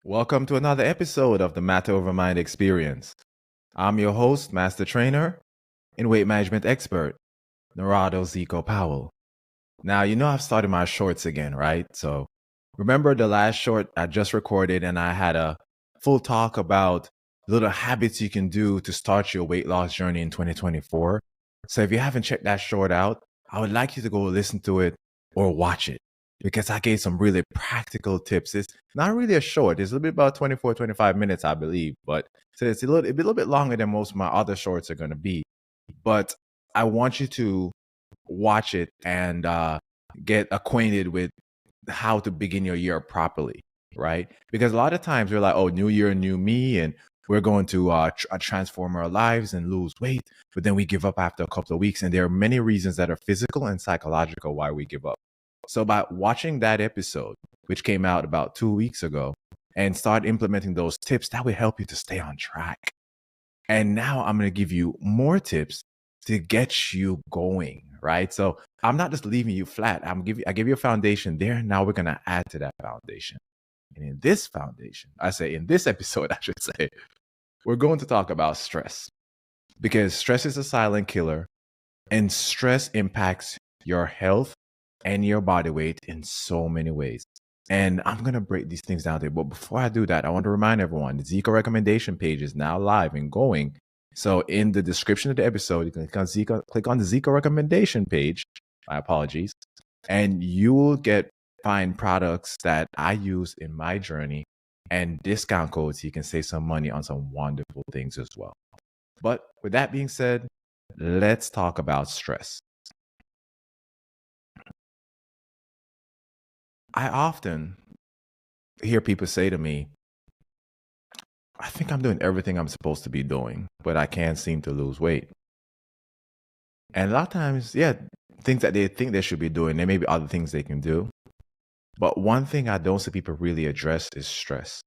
Welcome to another episode of the Matter Over Mind Experience. I'm your host, Master Trainer and Weight Management Expert, Narado Zico Powell. Now, I've started my shorts again, right? So remember the last short I just recorded and I had a full talk about little habits you can do to start your weight loss journey in 2024. So if you haven't checked that short out, I would like you to go listen to it or watch it because I gave some really practical tips. It's not really a short. It's a little bit about 24, 25 minutes, I believe. But so it's a little bit longer than most of my other shorts are going to be. But I want you to watch it and get acquainted with how to begin your year properly, right? Because a lot of times we're like, oh, new year, new me, and we're going to transform our lives and lose weight. But then we give up after a couple of weeks. And there are many reasons that are physical and psychological why we give up. So by watching that episode, which came out about 2 weeks ago, and start implementing those tips, that will help you to stay on track. And now I'm going to give you more tips to get you going, right? So I'm not just leaving you flat. I give you a foundation there. Now we're going to add to that foundation. And in this episode, I should say, we're going to talk about stress because stress is a silent killer and stress impacts your health and your body weight in so many ways. And I'm going to break these things down there. But before I do that, I want to remind everyone the Zico recommendation page is now live and going. So in the description of the episode, you can click on the Zico recommendation page. My apologies. And you will find products that I use in my journey and discount codes. So you can save some money on some wonderful things as well. But with that being said, let's talk about stress. I often hear people say to me, I think I'm doing everything I'm supposed to be doing, but I can't seem to lose weight. And a lot of times, things that they think they should be doing, there may be other things they can do. But one thing I don't see people really address is stress.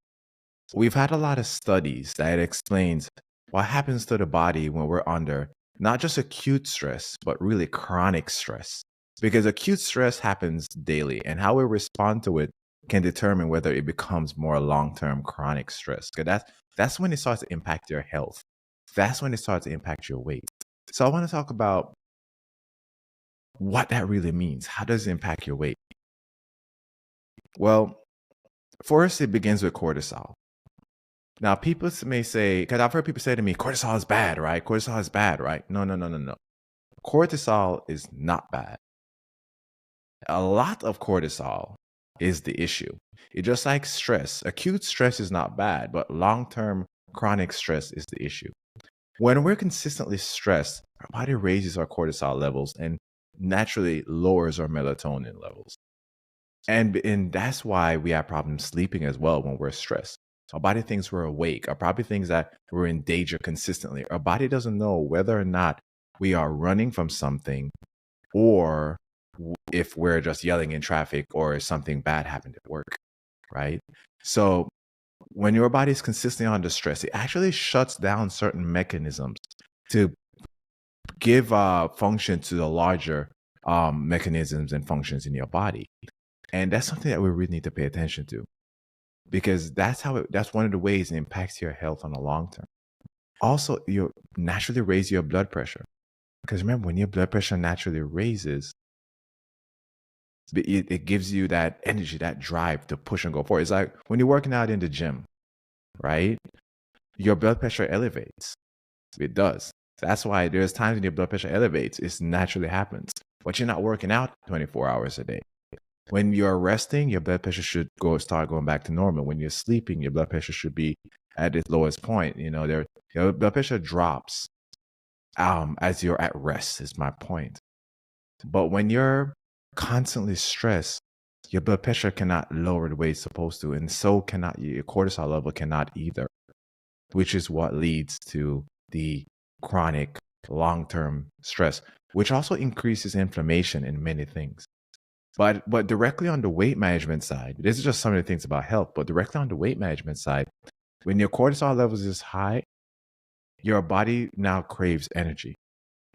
We've had a lot of studies that explains what happens to the body when we're under not just acute stress, but really chronic stress. Because acute stress happens daily, and how we respond to it can determine whether it becomes more long-term chronic stress. Because that's when it starts to impact your health. That's when it starts to impact your weight. So I want to talk about what that really means. How does it impact your weight? Well, first, it begins with cortisol. Now, people may say, because I've heard people say to me, cortisol is bad, right? Cortisol is bad, right? No. Cortisol is not bad. A lot of cortisol is the issue. It's just like stress. Acute stress is not bad, but long-term chronic stress is the issue. When we're consistently stressed, our body raises our cortisol levels and naturally lowers our melatonin levels. And that's why we have problems sleeping as well when we're stressed. Our body thinks we're awake. Our body thinks that we're in danger consistently. Our body doesn't know whether or not we are running from something or if we're just yelling in traffic or something bad happened at work, right? So when your body is consistently under stress, it actually shuts down certain mechanisms to give function to the larger mechanisms and functions in your body. And that's something that we really need to pay attention to because that's one of the ways it impacts your health on the long term. Also, you naturally raise your blood pressure. Because remember, when your blood pressure naturally raises, it gives you that energy, that drive to push and go forward. It's like when you're working out in the gym, right? Your blood pressure elevates. It does. That's why there's times when your blood pressure elevates. It naturally happens. But you're not working out 24 hours a day. When you're resting, your blood pressure should start going back to normal. When you're sleeping, your blood pressure should be at its lowest point. Your blood pressure drops as you're at rest, is my point. But when you're constantly stressed, your blood pressure cannot lower the way it's supposed to, and so cannot your cortisol level cannot either, which is what leads to the chronic long-term stress, which also increases inflammation in many things. But directly on the weight management side, this is just some of the things about health, but directly on the weight management side, when your cortisol levels is high, your body now craves energy,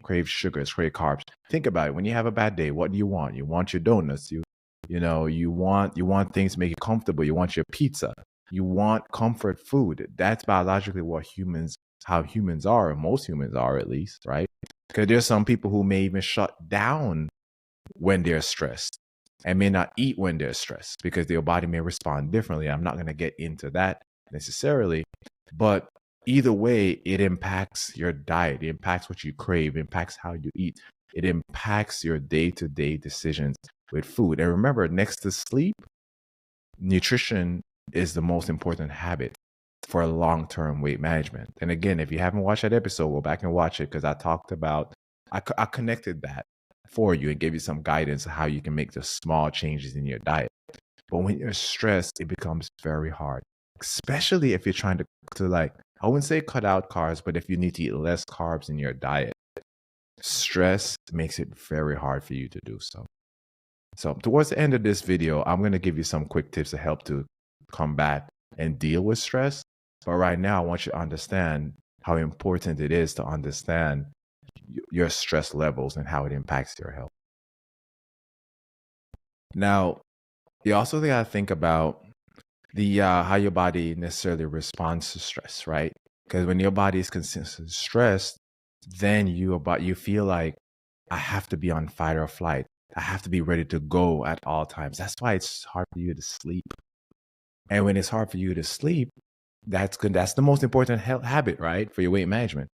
craves sugars, craves carbs. Think about it. When you have a bad day, what do you want? You want your donuts. You want things to make you comfortable. You want your pizza. You want comfort food. That's biologically how humans are, or most humans are at least, right? Because there's some people who may even shut down when they're stressed and may not eat when they're stressed because their body may respond differently. I'm not going to get into that necessarily, but either way, it impacts your diet, it impacts what you crave, it impacts how you eat, it impacts your day-to-day decisions with food. And remember, next to sleep, nutrition is the most important habit for long-term weight management. And again, if you haven't watched that episode, go back and watch it because I connected that for you and gave you some guidance on how you can make the small changes in your diet. But when you're stressed, it becomes very hard, especially if you're trying to like, I wouldn't say cut out carbs, but if you need to eat less carbs in your diet, stress makes it very hard for you to do so. So towards the end of this video, I'm going to give you some quick tips to help to combat and deal with stress. But right now, I want you to understand how important it is to understand your stress levels and how it impacts your health. Now, you also got to think about the how your body necessarily responds to stress, right? Because when your body is consistently stressed, then you feel like I have to be on fight or flight. I have to be ready to go at all times. That's why it's hard for you to sleep. And when it's hard for you to sleep, that's good. That's the most important habit, right, for your weight management.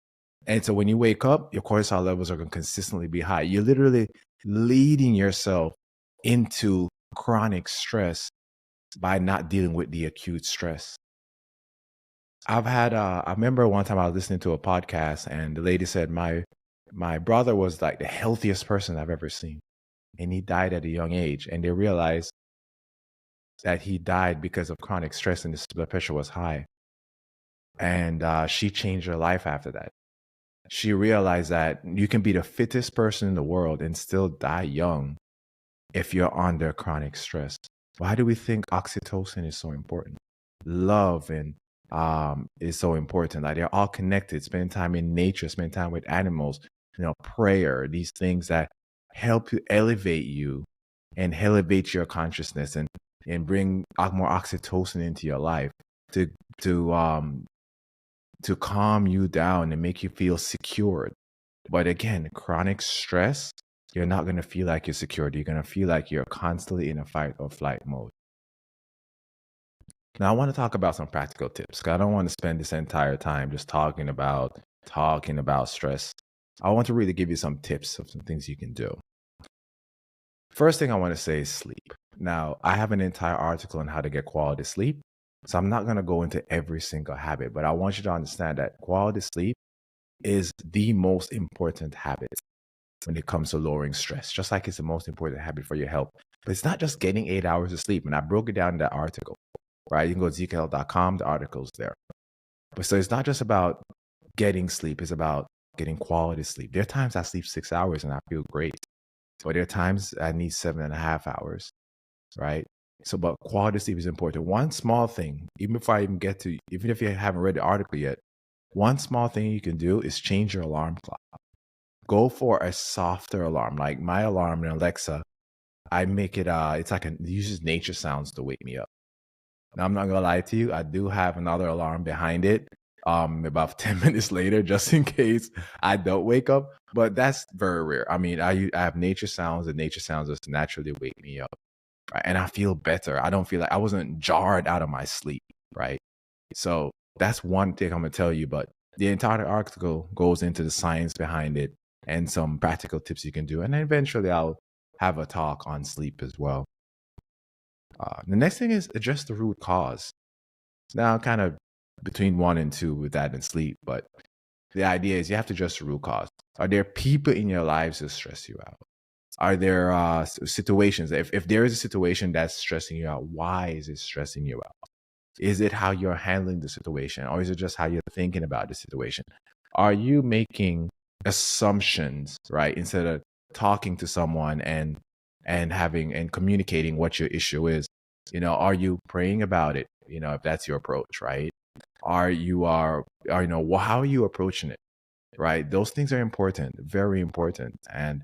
And so when you wake up, your cortisol levels are going to consistently be high. You're literally leading yourself into chronic stress by not dealing with the acute stress. I remember one time I was listening to a podcast and the lady said, my brother was like the healthiest person I've ever seen. And he died at a young age. And they realized that he died because of chronic stress and his blood pressure was high. And she changed her life after that. She realized that you can be the fittest person in the world and still die young if you're under chronic stress. Why do we think oxytocin is so important? Love and is so important. Like they're all connected. Spend time in nature, spend time with animals, prayer, these things that help you elevate you and elevate your consciousness and bring more oxytocin into your life to calm you down and make you feel secured. But again, chronic stress, you're not going to feel like you're secured. You're going to feel like you're constantly in a fight or flight mode. Now, I want to talk about some practical tips because I don't want to spend this entire time just talking about stress. I want to really give you some tips of some things you can do. First thing I want to say is sleep. Now, I have an entire article on how to get quality sleep. So I'm not going to go into every single habit, but I want you to understand that quality sleep is the most important habit when it comes to lowering stress, just like it's the most important habit for your health. But it's not just getting 8 hours of sleep. And I broke it down in that article, right? You can go to zekehealth.com, the article's there. But so it's not just about getting sleep, it's about getting quality sleep. There are times I sleep 6 hours and I feel great. But there are times I need 7.5 hours, right? So, but quality sleep is important. One small thing, even if you haven't read the article yet, one small thing you can do is change your alarm clock. Go for a softer alarm. Like my alarm in Alexa, I make it, it uses nature sounds to wake me up. Now, I'm not going to lie to you. I do have another alarm behind it, about 10 minutes later, just in case I don't wake up. But that's very rare. I mean, I have nature sounds, and nature sounds just naturally wake me up. Right? And I feel better. I don't feel like I wasn't jarred out of my sleep, right? So that's one thing I'm going to tell you. But the entire article goes into the science behind it and some practical tips you can do. And then eventually I'll have a talk on sleep as well. The next thing is address the root cause. Now, kind of between 1 and 2 with that and sleep, but the idea is you have to address the root cause. Are there people in your lives that stress you out? Are there situations? If there is a situation that's stressing you out, why is it stressing you out? Is it how you're handling the situation, or is it just how you're thinking about the situation? Are you making assumptions, right, instead of talking to someone and having and communicating what your issue is? Are you praying about it? If that's your approach, right? How are you approaching it, right? Those things are important, very important. And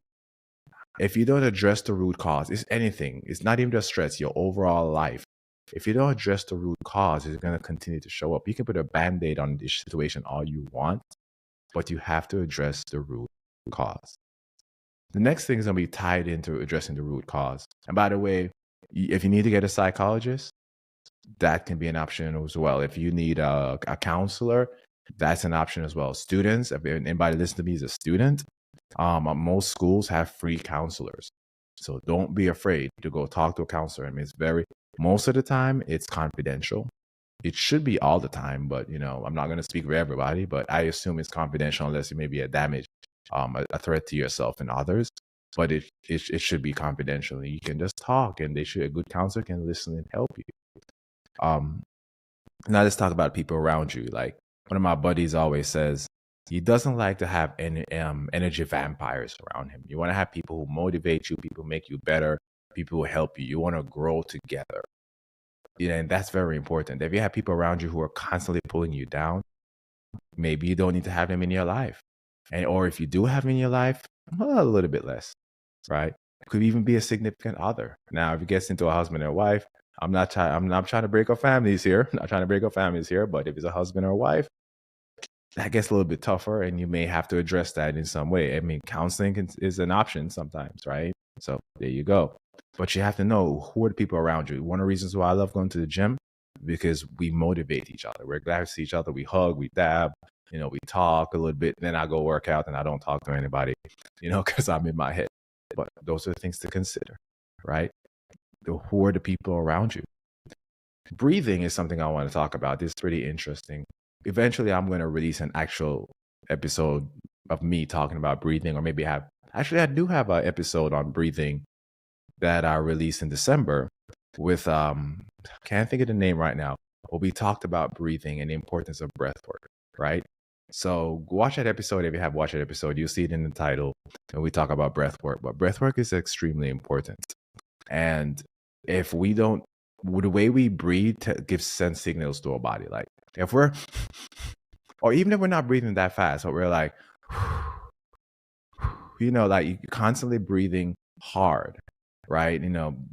if you don't address the root cause, it's anything. It's not even just stress, your overall life. if you don't address the root cause, it's going to continue to show up. You can put a band-aid on this situation all you want, but you have to address the root cause. The next thing is going to be tied into addressing the root cause. And by the way, if you need to get a psychologist, that can be an option as well. If you need a counselor, that's an option as well. Students, if anybody listening to me is a student, most schools have free counselors. So don't be afraid to go talk to a counselor. I mean, most of the time, it's confidential. It should be all the time, but I'm not going to speak for everybody, but I assume it's confidential unless it may be a damage, a threat to yourself and others. But it should be confidential. You can just talk, and a good counselor can listen and help you. Now let's talk about people around you. Like one of my buddies always says, he doesn't like to have any energy vampires around him. You want to have people who motivate you, people who make you better, people who help you. You want to grow together. And that's very important. If you have people around you who are constantly pulling you down, maybe you don't need to have them in your life. Or if you do have them in your life, a little bit less, right? It could even be a significant other. Now, if it gets into a husband or wife, I'm not trying to break up families here. I'm not trying to break up families here, but if it's a husband or a wife, that gets a little bit tougher, and you may have to address that in some way. I mean, counseling is an option sometimes, right? So there you go. But you have to know who are the people around you. One of the reasons why I love going to the gym, because we motivate each other. We're glad to see each other. We hug, we dab, we talk a little bit. Then I go work out and I don't talk to anybody, because I'm in my head. But those are the things to consider, right? Who are the people around you? Breathing is something I want to talk about. This is pretty interesting. Eventually, I'm going to release an actual episode of me talking about breathing, or maybe I do have an episode on breathing that I released in December with, can't think of the name right now, but we talked about breathing and the importance of breath work, right? So watch that episode. If you have watched that episode, you'll see it in the title, and we talk about breath work. But breath work is extremely important. And if we don't, the way we breathe sends signals to our body. Like if we're, or even if we're not breathing that fast, but we're like, like you're constantly breathing hard, right?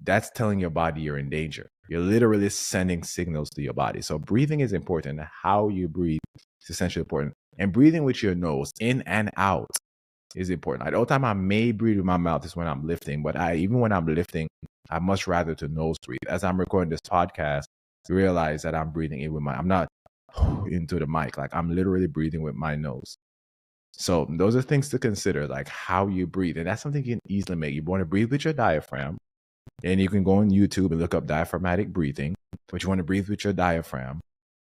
That's telling your body you're in danger. You're literally sending signals to your body. So breathing is important. How you breathe is essentially important. And breathing with your nose in and out is important. The only time I may breathe with my mouth is when I'm lifting, but even when I'm lifting, I much rather to nose breathe. As I'm recording this podcast, realize that I'm breathing in I'm not into the mic. Like I'm literally breathing with my nose. So those are things to consider, like how you breathe. And that's something you can easily make. You want to breathe with your diaphragm, and you can go on YouTube and look up diaphragmatic breathing, but you want to breathe with your diaphragm,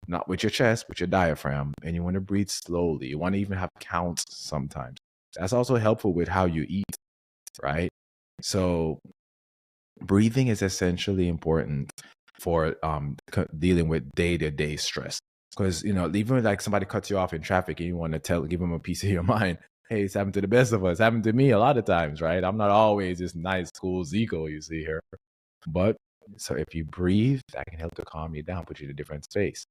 not with your chest, with your diaphragm. And you want to breathe slowly. You want to even have counts sometimes. That's also helpful with how you eat, right? So breathing is essentially important for dealing with day-to-day stress. Because, even like somebody cuts you off in traffic and you want to give them a piece of your mind, hey, it's happened to the best of us. It's happened to me a lot of times, right? I'm not always this nice, cool Zico you see here. But so if you breathe, that can help to calm you down, put you in a different space.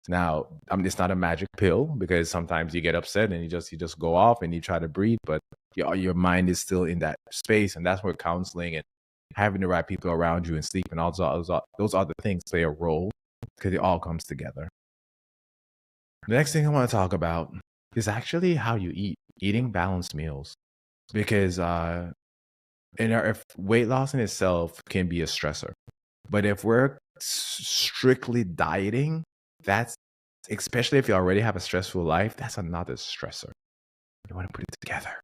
Now, it's not a magic pill, because sometimes you get upset and you just go off and you try to breathe, but your mind is still in that space. And that's where counseling and having the right people around you and sleep and all those other things play a role, because it all comes together. The next thing I want to talk about is actually how you eat, eating balanced meals, because if weight loss in itself can be a stressor, but if we're strictly dieting, that's, especially if you already have a stressful life, that's another stressor. You want to put it together.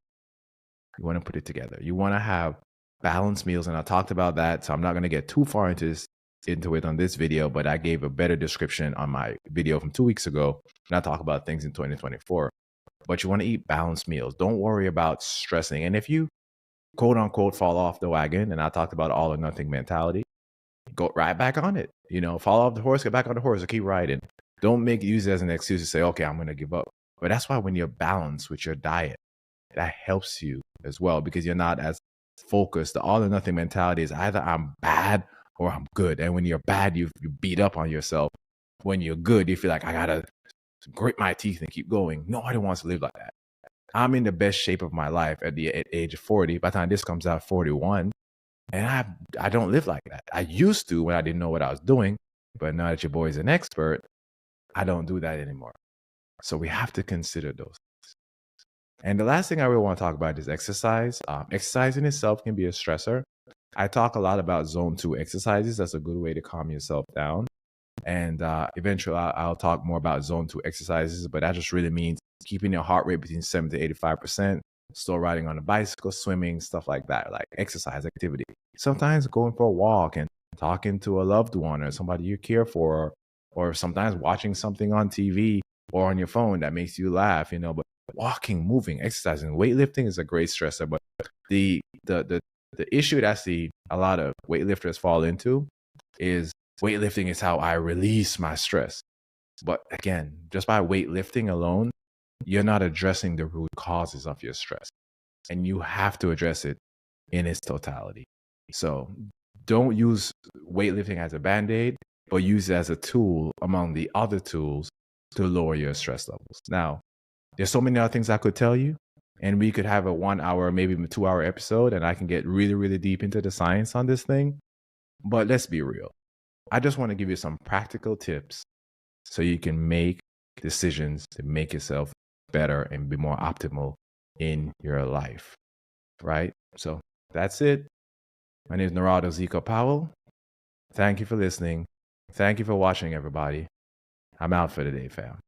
You want to have balanced meals, and I talked about that, so I'm not going to get too far into it on this video, but I gave a better description on my video from 2 weeks ago, and I talk about things in 2024. But you want to eat balanced meals. Don't worry about stressing. And if you, quote unquote, fall off the wagon, and I talked about all or nothing mentality, go right back on it. Fall off the horse, get back on the horse, and keep riding. Don't use it as an excuse to say, okay, I'm going to give up. But that's why when you're balanced with your diet, that helps you as well, because you're not as focused. The all or nothing mentality is either I'm bad or I'm good. And when you're bad, you beat up on yourself. When you're good, you feel like I got to grit my teeth and keep going. Nobody wants to live like that. I'm in the best shape of my life at the age of 40. By the time this comes out, 41. And I don't live like that. I used to when I didn't know what I was doing. But now that your boy is an expert, I don't do that anymore. So we have to consider those. And the last thing I really want to talk about is exercise. Exercise in itself can be a stressor. I talk a lot about zone 2 exercises. That's a good way to calm yourself down. And eventually, I'll talk more about zone 2 exercises, but that just really means keeping your heart rate between 70 to 85%, still riding on a bicycle, swimming, stuff like that, like exercise activity. Sometimes going for a walk and talking to a loved one or somebody you care for, or sometimes watching something on TV or on your phone that makes you laugh, but walking, moving, exercising, weightlifting is a great stressor. But the issue that I see a lot of weightlifters fall into is weightlifting is how I release my stress. But again, just by weightlifting alone, you're not addressing the root causes of your stress. And you have to address it in its totality. So don't use weightlifting as a band-aid, but use it as a tool among the other tools to lower your stress levels. Now, there's so many other things I could tell you, and we could have a 1 hour, maybe 2 hour episode, and I can get really, really deep into the science on this thing. But let's be real. I just want to give you some practical tips so you can make decisions to make yourself better and be more optimal in your life, right? So that's it. My name is Narado Zico Powell. Thank you for listening. Thank you for watching, everybody. I'm out for the day, fam.